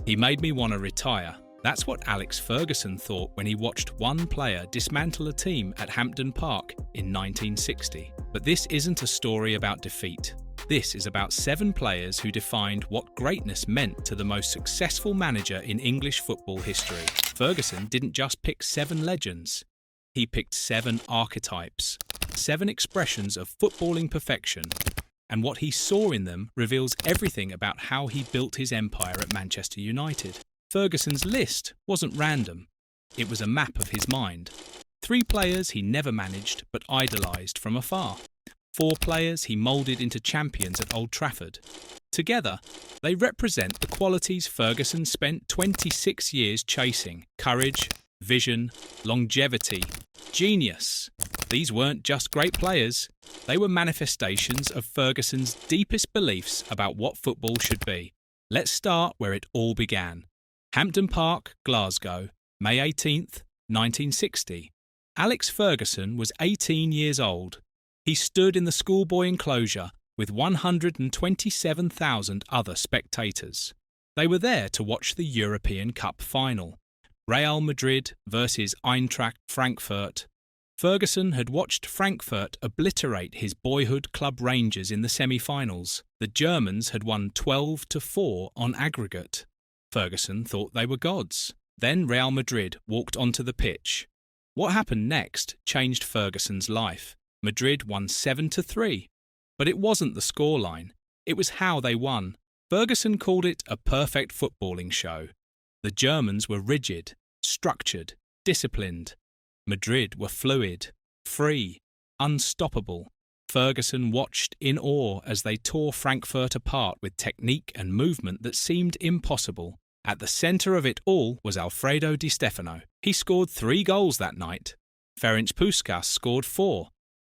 He made me want to retire. That's what Alex Ferguson thought when he watched one player dismantle a team at Hampden Park in 1960. But this isn't a story about defeat. This is about 7 players who defined what greatness meant to the most successful manager in English football history. Ferguson didn't just pick 7 legends. He picked 7 archetypes, 7 expressions of footballing perfection. And what he saw in them reveals everything about how he built his empire at Manchester United. Ferguson's list wasn't random. It was a map of his mind. 3 players he never managed but idolised from afar. 4 players he moulded into champions at Old Trafford. Together, they represent the qualities Ferguson spent 26 years chasing: courage, vision, longevity, genius. These weren't just great players. They were manifestations of Ferguson's deepest beliefs about what football should be. Let's start where it all began. Hampden Park, Glasgow, May 18th, 1960. Alex Ferguson was 18 years old. He stood in the schoolboy enclosure with 127,000 other spectators. They were there to watch the European Cup final. Real Madrid versus Eintracht Frankfurt. Ferguson had watched Frankfurt obliterate his boyhood club Rangers in the semi-finals. The Germans had won 12-4 on aggregate. Ferguson thought they were gods. Then Real Madrid walked onto the pitch. What happened next changed Ferguson's life. Madrid won 7-3. But it wasn't the scoreline. It was how they won. Ferguson called it a perfect footballing show. The Germans were rigid, structured, disciplined. Madrid were fluid, free, unstoppable. Ferguson watched in awe as they tore Frankfurt apart with technique and movement that seemed impossible. At the centre of it all was Alfredo Di Stefano. He scored 3 goals that night. Ferenc Puskás scored 4.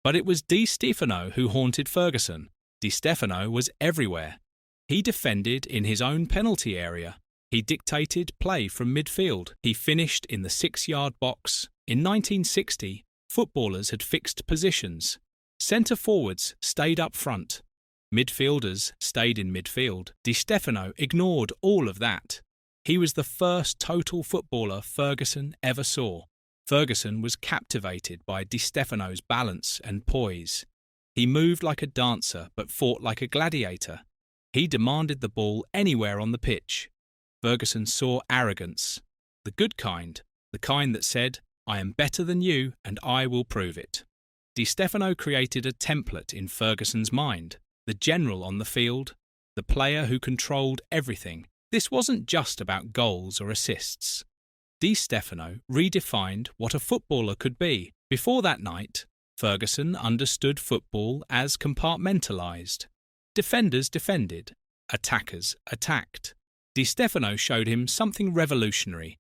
But it was Di Stefano who haunted Ferguson. Di Stefano was everywhere. He defended in his own penalty area. He dictated play from midfield. He finished in the 6-yard box. In 1960, footballers had fixed positions. Centre-forwards stayed up front. Midfielders stayed in midfield. Di Stefano ignored all of that. He was the first total footballer Ferguson ever saw. Ferguson was captivated by Di Stefano's balance and poise. He moved like a dancer but fought like a gladiator. He demanded the ball anywhere on the pitch. Ferguson saw arrogance, the good kind, the kind that said, "I am better than you and I will prove it." Di Stefano created a template in Ferguson's mind, the general on the field, the player who controlled everything. This wasn't just about goals or assists. Di Stefano redefined what a footballer could be. Before that night, Ferguson understood football as compartmentalised. Defenders defended, attackers attacked. Di Stefano showed him something revolutionary.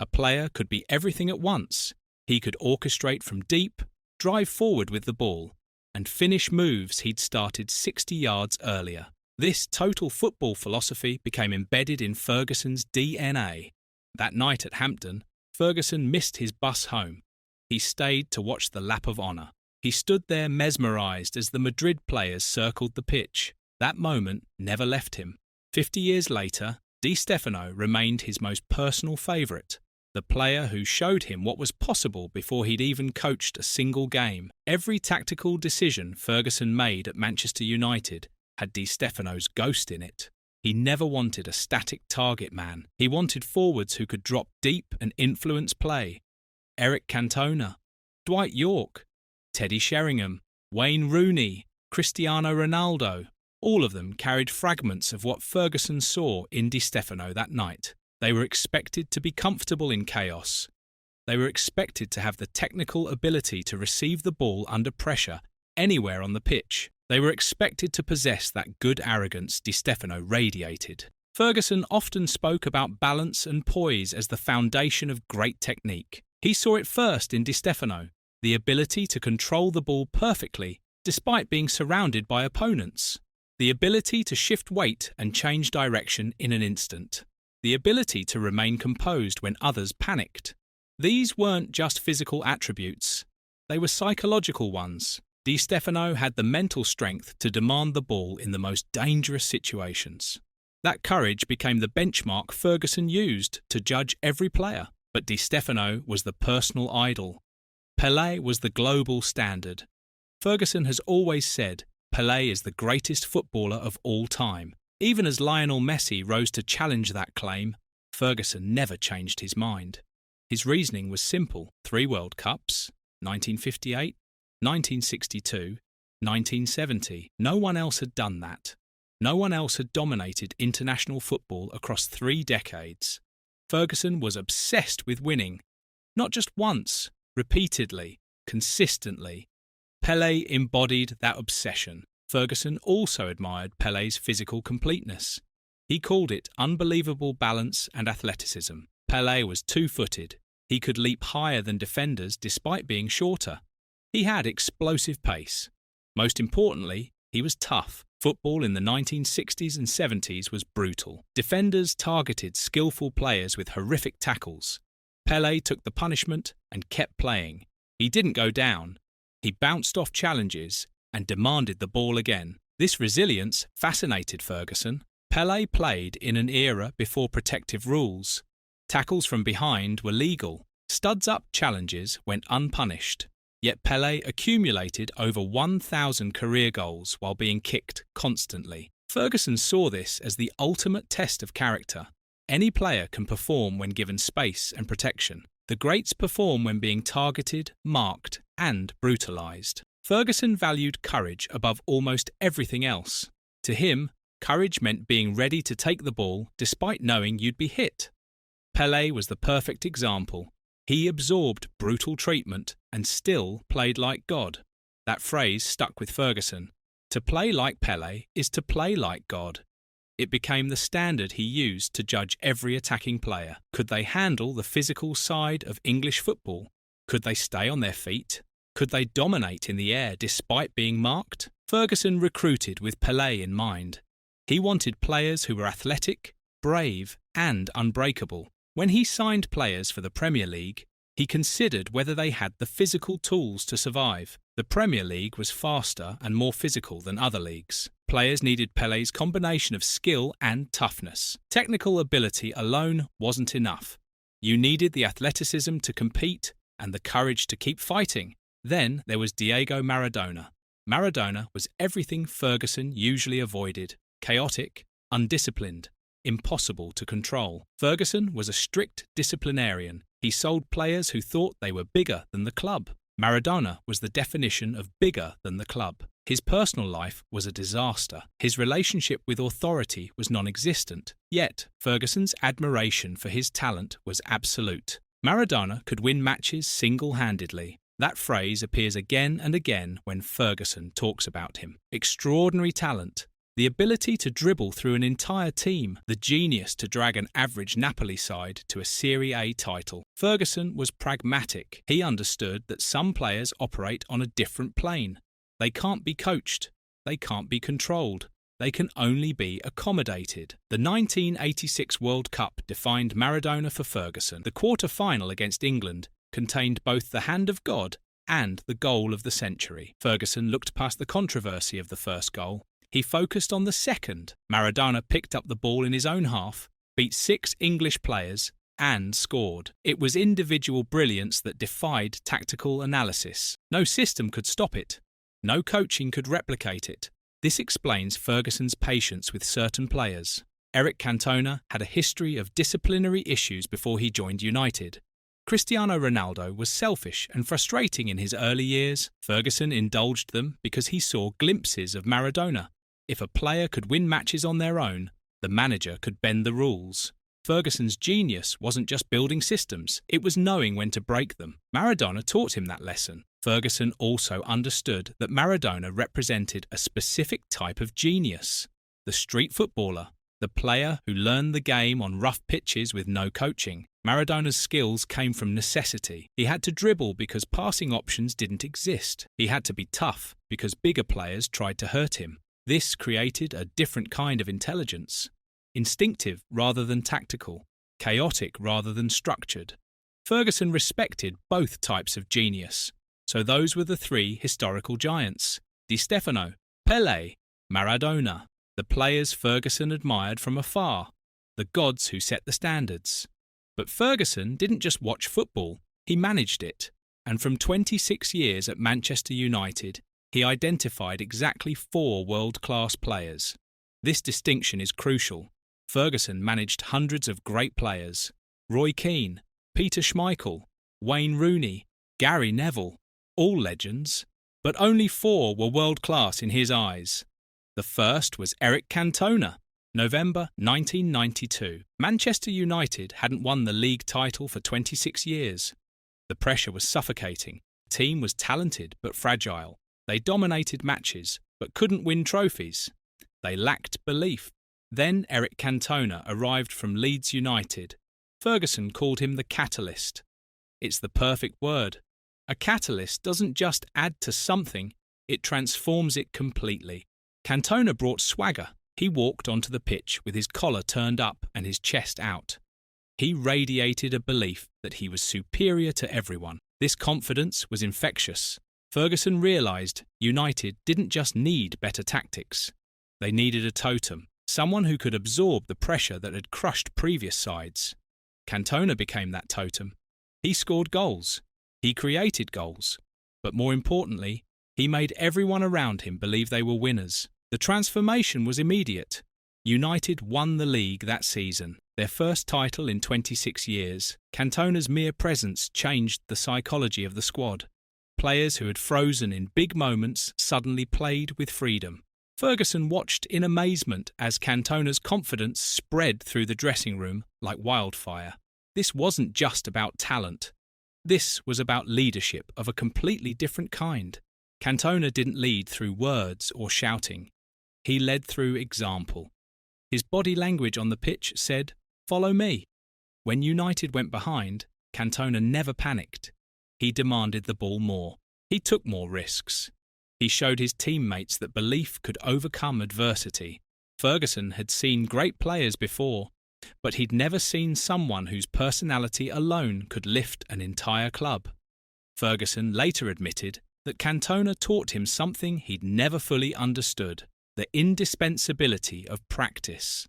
A player could be everything at once. He could orchestrate from deep, drive forward with the ball, and finish moves he'd started 60 yards earlier. This total football philosophy became embedded in Ferguson's DNA. That night at Hampden, Ferguson missed his bus home. He stayed to watch the lap of honour. He stood there mesmerised as the Madrid players circled the pitch. That moment never left him. 50 years later, Di Stefano remained his most personal favourite, the player who showed him what was possible before he'd even coached a single game. Every tactical decision Ferguson made at Manchester United had Di Stefano's ghost in it. He never wanted a static target man. He wanted forwards who could drop deep and influence play. Eric Cantona, Dwight York, Teddy Sheringham, Wayne Rooney, Cristiano Ronaldo, all of them carried fragments of what Ferguson saw in Di Stefano that night. They were expected to be comfortable in chaos. They were expected to have the technical ability to receive the ball under pressure anywhere on the pitch. They were expected to possess that good arrogance Di Stefano radiated. Ferguson often spoke about balance and poise as the foundation of great technique. He saw it first in Di Stefano, the ability to control the ball perfectly despite being surrounded by opponents, the ability to shift weight and change direction in an instant, the ability to remain composed when others panicked. These weren't just physical attributes, they were psychological ones. Di Stefano had the mental strength to demand the ball in the most dangerous situations. That courage became the benchmark Ferguson used to judge every player. But Stefano was the personal idol. Pele was the global standard. Ferguson has always said Pele is the greatest footballer of all time. Even as Lionel Messi rose to challenge that claim, Ferguson never changed his mind. His reasoning was simple: 3 World Cups, 1958, 1962, 1970. No one else had done that. No one else had dominated international football across 3 decades. Ferguson was obsessed with winning. Not just once, repeatedly, consistently. Pele embodied that obsession. Ferguson also admired Pele's physical completeness. He called it unbelievable balance and athleticism. Pele was 2-footed. He could leap higher than defenders despite being shorter. He had explosive pace. Most importantly, he was tough. Football in the 1960s and 70s was brutal. Defenders targeted skillful players with horrific tackles. Pele took the punishment and kept playing. He didn't go down. He bounced off challenges and demanded the ball again. This resilience fascinated Ferguson. Pele played in an era before protective rules. Tackles from behind were legal. Studs-up challenges went unpunished. Yet Pele accumulated over 1,000 career goals while being kicked constantly. Ferguson saw this as the ultimate test of character. Any player can perform when given space and protection. The greats perform when being targeted, marked, and brutalised. Ferguson valued courage above almost everything else. To him, courage meant being ready to take the ball despite knowing you'd be hit. Pele was the perfect example. He absorbed brutal treatment and still played like God. That phrase stuck with Ferguson. To play like Pele is to play like God. It became the standard he used to judge every attacking player. Could they handle the physical side of English football? Could they stay on their feet? Could they dominate in the air despite being marked? Ferguson recruited with Pele in mind. He wanted players who were athletic, brave, and unbreakable. When he signed players for the Premier League, he considered whether they had the physical tools to survive. The Premier League was faster and more physical than other leagues. Players needed Pele's combination of skill and toughness. Technical ability alone wasn't enough. You needed the athleticism to compete and the courage to keep fighting. Then there was Diego Maradona. Maradona was everything Ferguson usually avoided: chaotic, undisciplined, impossible to control. Ferguson was a strict disciplinarian. He sold players who thought they were bigger than the club. Maradona was the definition of bigger than the club. His personal life was a disaster. His relationship with authority was non-existent. Yet, Ferguson's admiration for his talent was absolute. Maradona could win matches single-handedly. That phrase appears again and again when Ferguson talks about him. Extraordinary talent. The ability to dribble through an entire team, the genius to drag an average Napoli side to a Serie A title. Ferguson was pragmatic. He understood that some players operate on a different plane. They can't be coached. They can't be controlled. They can only be accommodated. The 1986 World Cup defined Maradona for Ferguson. The quarter-final against England contained both the hand of God and the goal of the century. Ferguson looked past the controversy of the first goal. He focused on the second. Maradona picked up the ball in his own half, beat 6 English players, and scored. It was individual brilliance that defied tactical analysis. No system could stop it. No coaching could replicate it. This explains Ferguson's patience with certain players. Eric Cantona had a history of disciplinary issues before he joined United. Cristiano Ronaldo was selfish and frustrating in his early years. Ferguson indulged them because he saw glimpses of Maradona. If a player could win matches on their own, the manager could bend the rules. Ferguson's genius wasn't just building systems, it was knowing when to break them. Maradona taught him that lesson. Ferguson also understood that Maradona represented a specific type of genius: the street footballer, the player who learned the game on rough pitches with no coaching. Maradona's skills came from necessity. He had to dribble because passing options didn't exist. He had to be tough because bigger players tried to hurt him. This created a different kind of intelligence: instinctive rather than tactical, chaotic rather than structured. Ferguson respected both types of genius. So those were the 3 historical giants: Stefano, Pele, Maradona. the players Ferguson admired from afar, the gods who set the standards. But Ferguson didn't just watch football, he managed it, and from 26 years at Manchester United, he identified exactly 4 world-class players. This distinction is crucial. Ferguson managed hundreds of great players: Roy Keane, Peter Schmeichel, Wayne Rooney, Gary Neville, all legends, but only 4 were world-class in his eyes. The first was Eric Cantona, November 1992. Manchester United hadn't won the league title for 26 years. The pressure was suffocating. The team was talented but fragile. They dominated matches but couldn't win trophies. They lacked belief. Then Eric Cantona arrived from Leeds United. Ferguson called him the catalyst. It's the perfect word. A catalyst doesn't just add to something, it transforms it completely. Cantona brought swagger. He walked onto the pitch with his collar turned up and his chest out. He radiated a belief that he was superior to everyone. This confidence was infectious. Ferguson realised United didn't just need better tactics. They needed a totem, someone who could absorb the pressure that had crushed previous sides. Cantona became that totem. He scored goals. He created goals. But more importantly, he made everyone around him believe they were winners. The transformation was immediate. United won the league that season, their first title in 26 years. Cantona's mere presence changed the psychology of the squad. Players who had frozen in big moments suddenly played with freedom. Ferguson watched in amazement as Cantona's confidence spread through the dressing room like wildfire. This wasn't just about talent. This was about leadership of a completely different kind. Cantona didn't lead through words or shouting. He led through example. His body language on the pitch said, "Follow me." When United went behind, Cantona never panicked. He demanded the ball more. He took more risks. He showed his teammates that belief could overcome adversity. Ferguson had seen great players before, but he'd never seen someone whose personality alone could lift an entire club. Ferguson later admitted that Cantona taught him something he'd never fully understood: the indispensability of practice.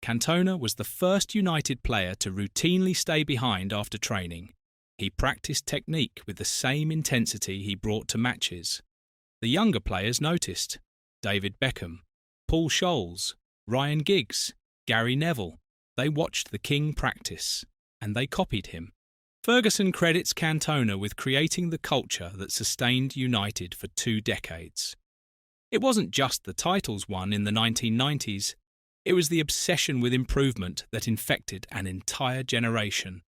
Cantona was the first United player to routinely stay behind after training. He practiced technique with the same intensity he brought to matches. The younger players noticed: David Beckham, Paul Scholes, Ryan Giggs, Gary Neville. They watched the King practice, and they copied him. Ferguson credits Cantona with creating the culture that sustained United for 2 decades. It wasn't just the titles won in the 1990s, it was the obsession with improvement that infected an entire generation.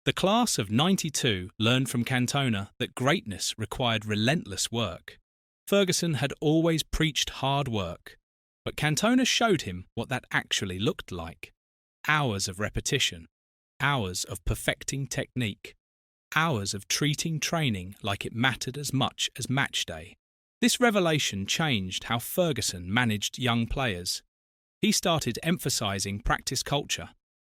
The class of '92 learned from Cantona that greatness required relentless work. Ferguson had always preached hard work, but Cantona showed him what that actually looked like. Hours of repetition, hours of perfecting technique, hours of treating training like it mattered as much as match day. This revelation changed how Ferguson managed young players. He started emphasising practice culture.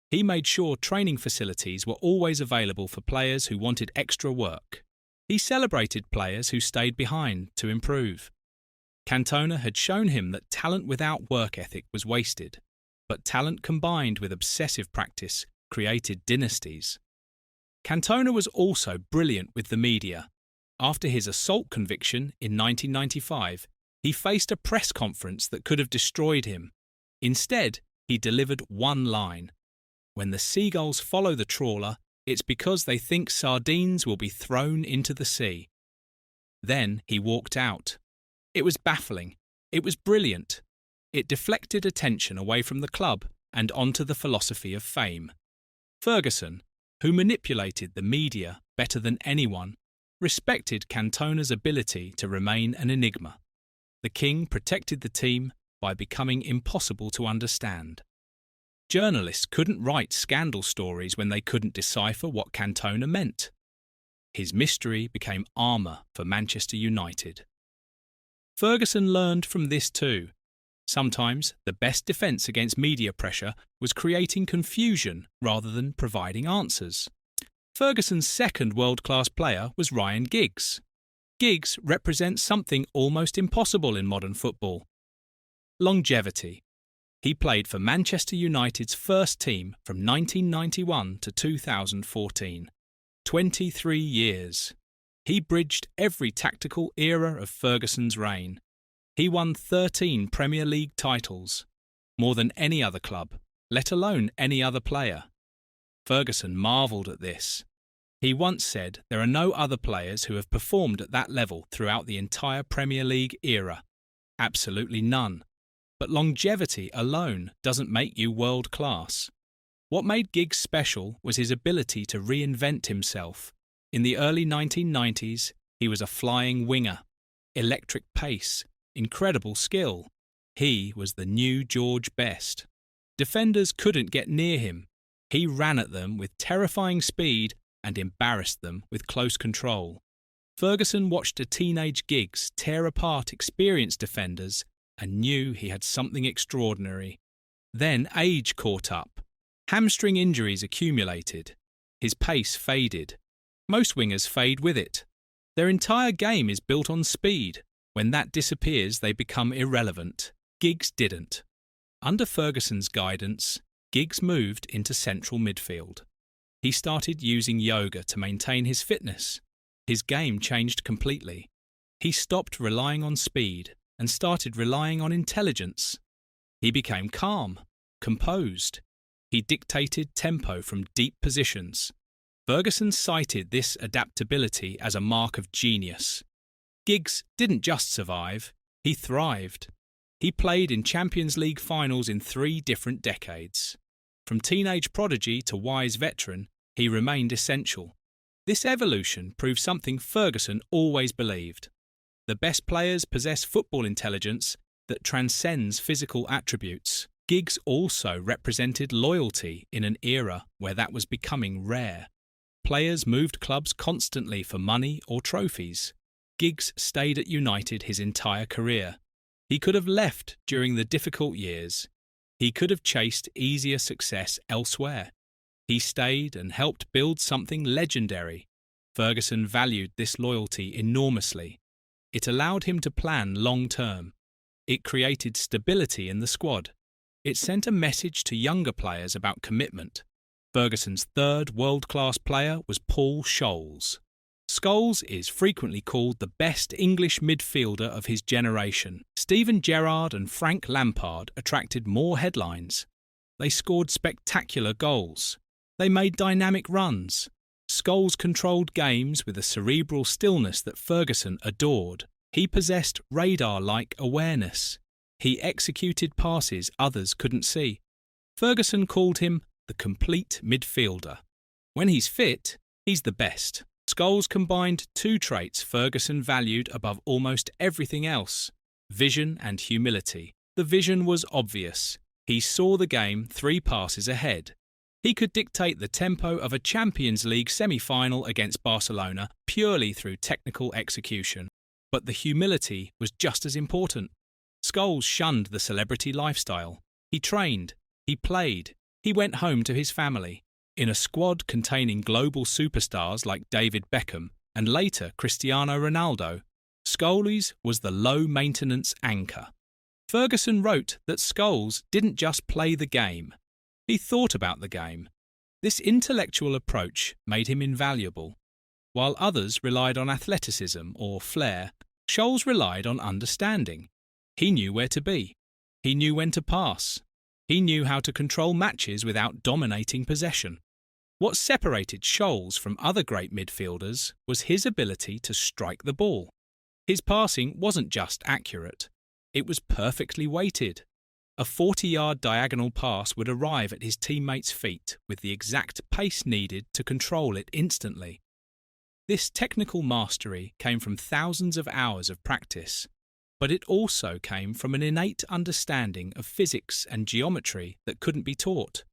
He made sure training facilities were always available for players who wanted extra work. He celebrated players who stayed behind to improve. Cantona had shown him that talent without work ethic was wasted, but talent combined with obsessive practice created dynasties. Cantona was also brilliant with the media. After his assault conviction in 1995, he faced a press conference that could have destroyed him. Instead, he delivered one line: "When the seagulls follow the trawler, it's because they think sardines will be thrown into the sea." Then he walked out. It was baffling. It was brilliant. It deflected attention away from the club and onto the philosophy of fame. Ferguson, who manipulated the media better than anyone, respected Cantona's ability to remain an enigma. The King protected the team by becoming impossible to understand. Journalists couldn't write scandal stories when they couldn't decipher what Cantona meant. His mystery became armour for Manchester United. Ferguson learned from this too. Sometimes the best defence against media pressure was creating confusion rather than providing answers. Ferguson's second world-class player was Ryan Giggs. Giggs represents something almost impossible in modern football: longevity. He played for Manchester United's first team from 1991 to 2014. 23 years. He bridged every tactical era of Ferguson's reign. He won 13 Premier League titles, more than any other club, let alone any other player. Ferguson marvelled at this. He once said there are no other players who have performed at that level throughout the entire Premier League era. Absolutely none. But longevity alone doesn't make you world class. What made Giggs special was his ability to reinvent himself. In the early 1990s, he was a flying winger. Electric pace, incredible skill. He was the new George Best. Defenders couldn't get near him. He ran at them with terrifying speed and embarrassed them with close control. Ferguson watched a teenage Giggs tear apart experienced defenders and knew he had something extraordinary. Then age caught up. Hamstring injuries accumulated. His pace faded. Most wingers fade with it. Their entire game is built on speed. When that disappears, they become irrelevant. Giggs didn't. Under Ferguson's guidance, Giggs moved into central midfield. He started using yoga to maintain his fitness. His game changed completely. He stopped relying on speed and started relying on intelligence. He became calm, composed. He dictated tempo from deep positions. Ferguson cited this adaptability as a mark of genius. Giggs didn't just survive, he thrived. He played in Champions League finals in 3 different decades. From teenage prodigy to wise veteran, he remained essential. This evolution proved something Ferguson always believed. The best players possess football intelligence that transcends physical attributes. Giggs also represented loyalty in an era where that was becoming rare. Players moved clubs constantly for money or trophies. Giggs stayed at United his entire career. He could have left during the difficult years. He could have chased easier success elsewhere. He stayed and helped build something legendary. Ferguson valued this loyalty enormously. It allowed him to plan long-term. It created stability in the squad. It sent a message to younger players about commitment. Ferguson's third world-class player was Paul Scholes. Scholes is frequently called the best English midfielder of his generation. Steven Gerrard and Frank Lampard attracted more headlines. They scored spectacular goals. They made dynamic runs. Scholes controlled games with a cerebral stillness that Ferguson adored. He possessed radar-like awareness. He executed passes others couldn't see. Ferguson called him the complete midfielder. When he's fit, he's the best. Scholes combined 2 traits Ferguson valued above almost everything else: vision and humility. The vision was obvious. He saw the game 3 passes ahead. He could dictate the tempo of a Champions League semi-final against Barcelona purely through technical execution. But the humility was just as important. Scholes shunned the celebrity lifestyle. He trained. He played. He went home to his family. In a squad containing global superstars like David Beckham and later Cristiano Ronaldo, Scholes was the low-maintenance anchor. Ferguson wrote that Scholes didn't just play the game. He thought about the game. This intellectual approach made him invaluable. While others relied on athleticism or flair, Scholes relied on understanding. He knew where to be. He knew when to pass. He knew how to control matches without dominating possession. What separated Scholes from other great midfielders was his ability to strike the ball. His passing wasn't just accurate. It was perfectly weighted. A 40-yard diagonal pass would arrive at his teammates' feet with the exact pace needed to control it instantly. This technical mastery came from thousands of hours of practice, but it also came from an innate understanding of physics and geometry that couldn't be taught.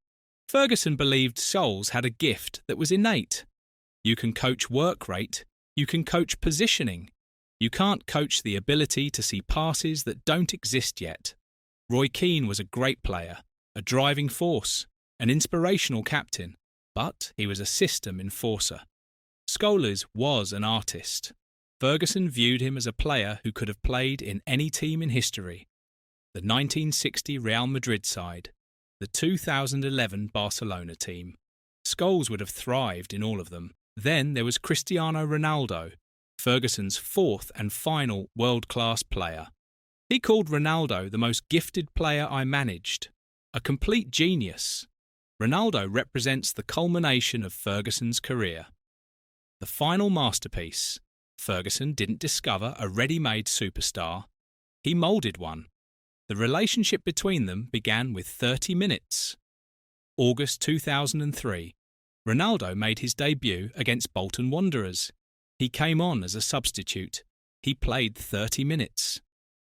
Ferguson believed Scholes had a gift that was innate. You can coach work rate, you can coach positioning. You can't coach the ability to see passes that don't exist yet. Roy Keane was a great player, a driving force, an inspirational captain, but he was a system enforcer. Scholes was an artist. Ferguson viewed him as a player who could have played in any team in history. the 1960 Real Madrid side, the 2011 Barcelona team. Scholes would have thrived in all of them. Then there was Cristiano Ronaldo, Ferguson's fourth and final world-class player. He called Ronaldo the most gifted player I managed, a complete genius. Ronaldo represents the culmination of Ferguson's career. The final masterpiece. Ferguson didn't discover a ready-made superstar. He moulded one. The relationship between them began with 30 minutes. August 2003. Ronaldo made his debut against Bolton Wanderers. He came on as a substitute. He played 30 minutes.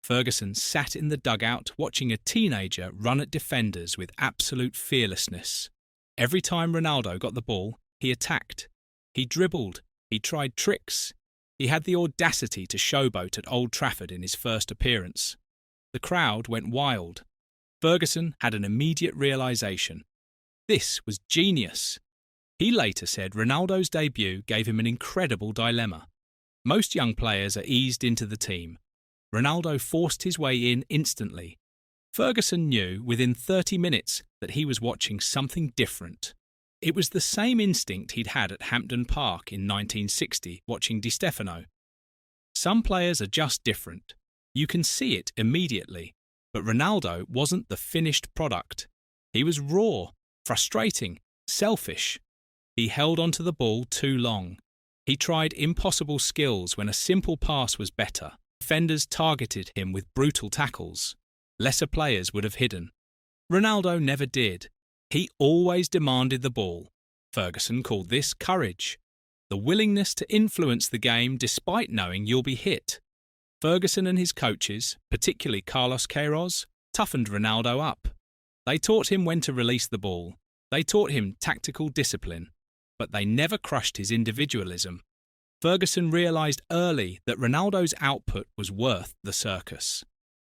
Ferguson sat in the dugout watching a teenager run at defenders with absolute fearlessness. Every time Ronaldo got the ball, he attacked. He dribbled. He tried tricks. He had the audacity to showboat at Old Trafford in his first appearance. The crowd went wild. Ferguson had an immediate realisation. This was genius. He later said Ronaldo's debut gave him an incredible dilemma. Most young players are eased into the team. Ronaldo forced his way in instantly. Ferguson knew within 30 minutes that he was watching something different. It was the same instinct he'd had at Hampden Park in 1960 watching Stefano. Some players are just different. You can see it immediately. But Ronaldo wasn't the finished product. He was raw, frustrating, selfish. He held onto the ball too long. He tried impossible skills when a simple pass was better. Defenders targeted him with brutal tackles. Lesser players would have hidden. Ronaldo never did. He always demanded the ball. Ferguson called this courage. The willingness to influence the game despite knowing you'll be hit. Ferguson and his coaches, particularly Carlos Queiroz, toughened Ronaldo up. They taught him when to release the ball. They taught him tactical discipline. But they never crushed his individualism. Ferguson realised early that Ronaldo's output was worth the circus.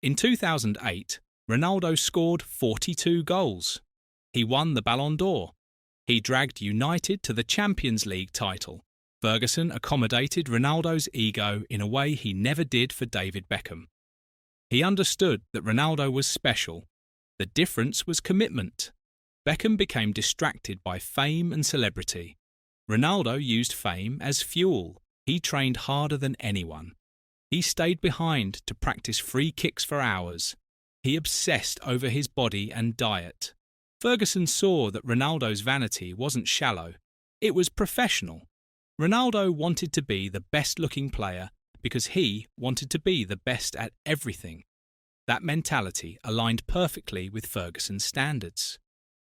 In 2008, Ronaldo scored 42 goals. He won the Ballon d'Or. He dragged United to the Champions League title. Ferguson accommodated Ronaldo's ego in a way he never did for David Beckham. He understood that Ronaldo was special. The difference was commitment. Beckham became distracted by fame and celebrity. Ronaldo used fame as fuel. He trained harder than anyone. He stayed behind to practice free kicks for hours. He obsessed over his body and diet. Ferguson saw that Ronaldo's vanity wasn't shallow. It was professional. Ronaldo wanted to be the best-looking player because he wanted to be the best at everything. That mentality aligned perfectly with Ferguson's standards.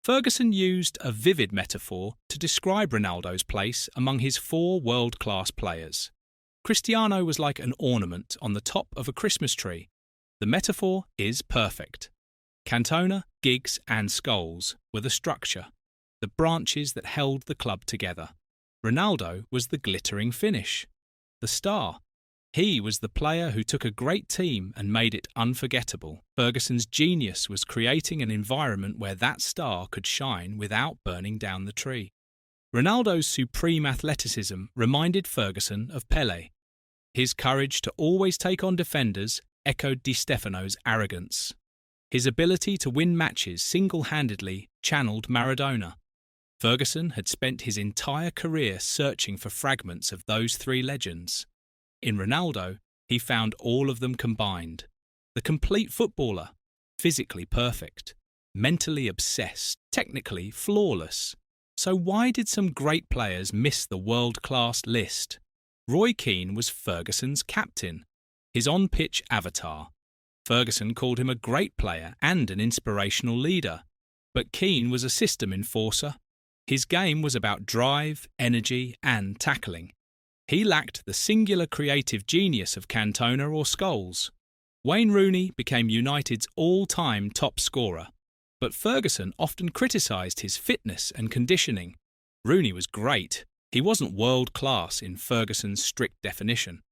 Ferguson used a vivid metaphor to describe Ronaldo's place among his four world-class players. Cristiano was like an ornament on the top of a Christmas tree. The metaphor is perfect. Cantona, Giggs and Scholes were the structure, the branches that held the club together. Ronaldo was the glittering finish, the star. He was the player who took a great team and made it unforgettable. Ferguson's genius was creating an environment where that star could shine without burning down the tree. Ronaldo's supreme athleticism reminded Ferguson of Pele. His courage to always take on defenders echoed Di Stefano's arrogance. His ability to win matches single-handedly channeled Maradona. Ferguson had spent his entire career searching for fragments of those three legends. In Ronaldo, he found all of them combined. The complete footballer, physically perfect, mentally obsessed, technically flawless. So why did some great players miss the world-class list? Roy Keane was Ferguson's captain, his on-pitch avatar. Ferguson called him a great player and an inspirational leader. But Keane was a system enforcer. His game was about drive, energy and tackling. He lacked the singular creative genius of Cantona or Scholes. Wayne Rooney became United's all-time top scorer, but Ferguson often criticised his fitness and conditioning. Rooney was great. He wasn't world-class in Ferguson's strict definition.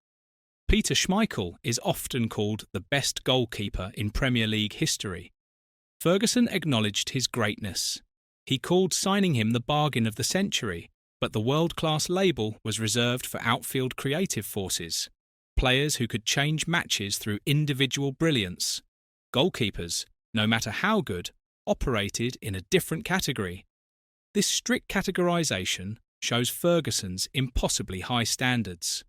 Peter Schmeichel is often called the best goalkeeper in Premier League history. Ferguson acknowledged his greatness. He called signing him the bargain of the century, but the world-class label was reserved for outfield creative forces, players who could change matches through individual brilliance. Goalkeepers, no matter how good, operated in a different category. This strict categorization shows Ferguson's impossibly high standards.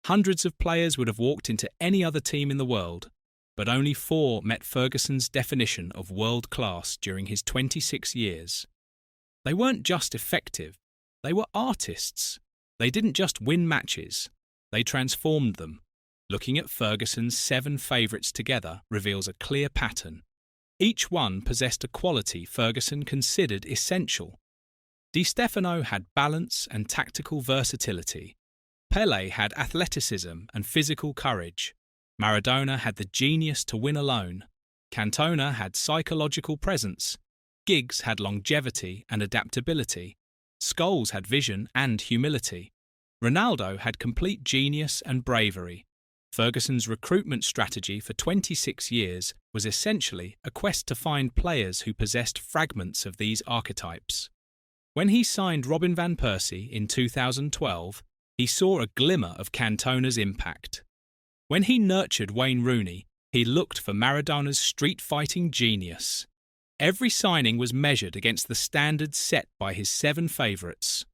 Hundreds of players would have walked into any other team in the world, but only 4 met Ferguson's definition of world class during his 26 years. They weren't just effective, they were artists. They didn't just win matches, they transformed them. Looking at Ferguson's 7 favourites together reveals a clear pattern. Each one possessed a quality Ferguson considered essential. Stefano had balance and tactical versatility. Pele had athleticism and physical courage. Maradona had the genius to win alone. Cantona had psychological presence. Giggs had longevity and adaptability. Scholes had vision and humility. Ronaldo had complete genius and bravery. Ferguson's recruitment strategy for 26 years was essentially a quest to find players who possessed fragments of these archetypes. When he signed Robin van Persie in 2012, he saw a glimmer of Cantona's impact. When he nurtured Wayne Rooney, he looked for Maradona's street-fighting genius. Every signing was measured against the standards set by his 7 favourites.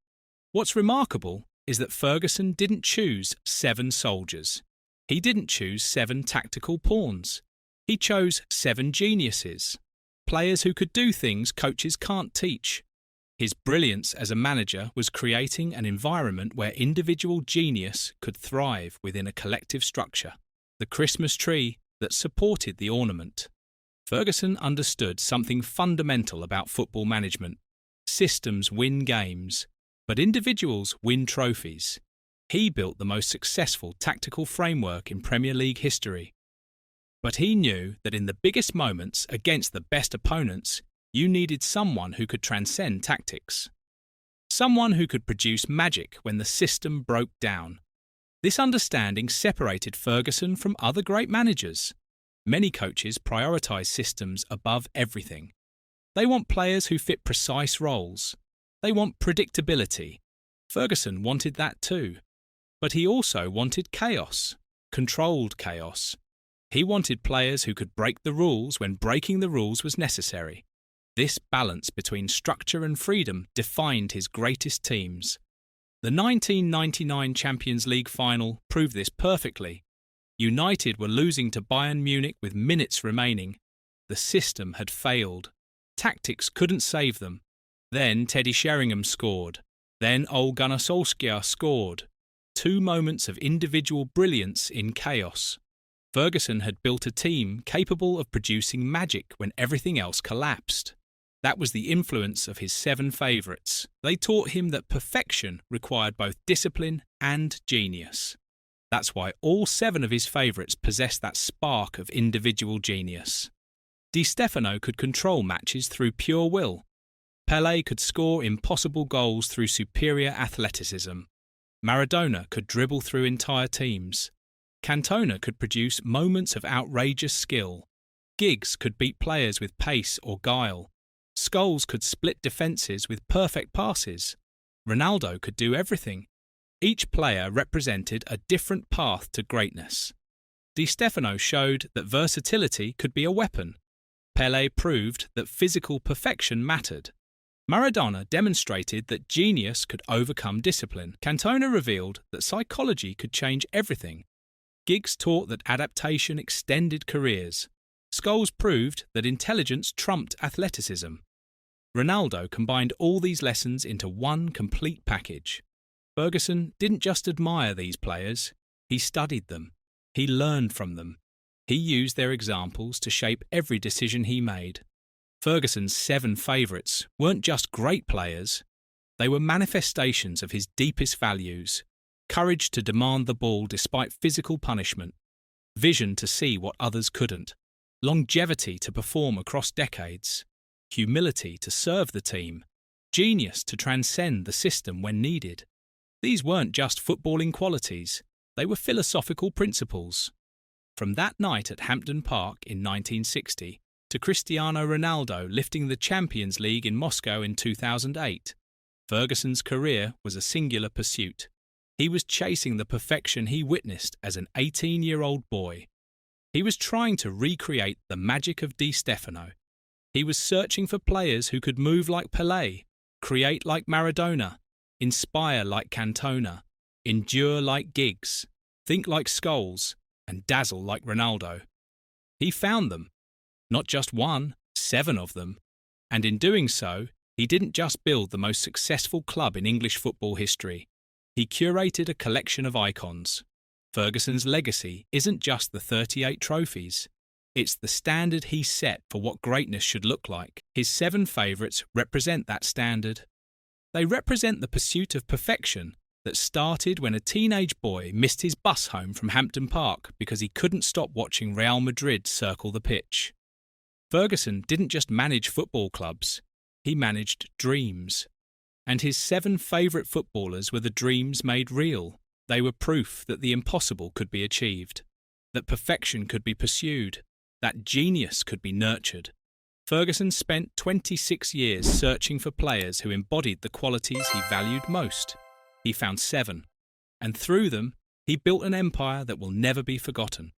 What's remarkable is that Ferguson didn't choose 7 soldiers. He didn't choose 7 tactical pawns. He chose 7 geniuses, players who could do things coaches can't teach. His brilliance as a manager was creating an environment where individual genius could thrive within a collective structure, the Christmas tree that supported the ornament. Ferguson understood something fundamental about football management. Systems win games, but individuals win trophies. He built the most successful tactical framework in Premier League history. But he knew that in the biggest moments against the best opponents, you needed someone who could transcend tactics. Someone who could produce magic when the system broke down. This understanding separated Ferguson from other great managers. Many coaches prioritise systems above everything. They want players who fit precise roles. They want predictability. Ferguson wanted that too. But he also wanted chaos, controlled chaos. He wanted players who could break the rules when breaking the rules was necessary. This balance between structure and freedom defined his greatest teams. The 1999 Champions League final proved this perfectly. United were losing to Bayern Munich with minutes remaining. The system had failed. Tactics couldn't save them. Then Teddy Sheringham scored. Then Ole Gunnar Solskjaer scored. 2 moments of individual brilliance in chaos. Ferguson had built a team capable of producing magic when everything else collapsed. That was the influence of his 7 favourites. They taught him that perfection required both discipline and genius. That's why all 7 of his favourites possessed that spark of individual genius. Stefano could control matches through pure will. Pele could score impossible goals through superior athleticism. Maradona could dribble through entire teams. Cantona could produce moments of outrageous skill. Giggs could beat players with pace or guile. Scholes could split defences with perfect passes. Ronaldo could do everything. Each player represented a different path to greatness. Stefano showed that versatility could be a weapon. Pele proved that physical perfection mattered. Maradona demonstrated that genius could overcome discipline. Cantona revealed that psychology could change everything. Giggs taught that adaptation extended careers. Scholes proved that intelligence trumped athleticism. Ronaldo combined all these lessons into one complete package. Ferguson didn't just admire these players, he studied them. He learned from them. He used their examples to shape every decision he made. Ferguson's 7 favourites weren't just great players, they were manifestations of his deepest values: courage to demand the ball despite physical punishment, vision to see what others couldn't, longevity to perform across decades, humility to serve the team, genius to transcend the system when needed. These weren't just footballing qualities, they were philosophical principles. From that night at Hampden Park in 1960 to Cristiano Ronaldo lifting the Champions League in Moscow in 2008, Ferguson's career was a singular pursuit. He was chasing the perfection he witnessed as an 18-year-old boy. He was trying to recreate the magic of Stefano. He was searching for players who could move like Pele, create like Maradona, inspire like Cantona, endure like Giggs, think like Scholes, and dazzle like Ronaldo. He found them. Not just one, 7 of them. And in doing so, he didn't just build the most successful club in English football history. He curated a collection of icons. Ferguson's legacy isn't just the 38 trophies. It's the standard he set for what greatness should look like. His 7 favourites represent that standard. They represent the pursuit of perfection that started when a teenage boy missed his bus home from Hampden Park because he couldn't stop watching Real Madrid circle the pitch. Ferguson didn't just manage football clubs, he managed dreams. And his 7 favourite footballers were the dreams made real. They were proof that the impossible could be achieved, that perfection could be pursued, that genius could be nurtured. Ferguson spent 26 years searching for players who embodied the qualities he valued most. He found 7, and through them, he built an empire that will never be forgotten.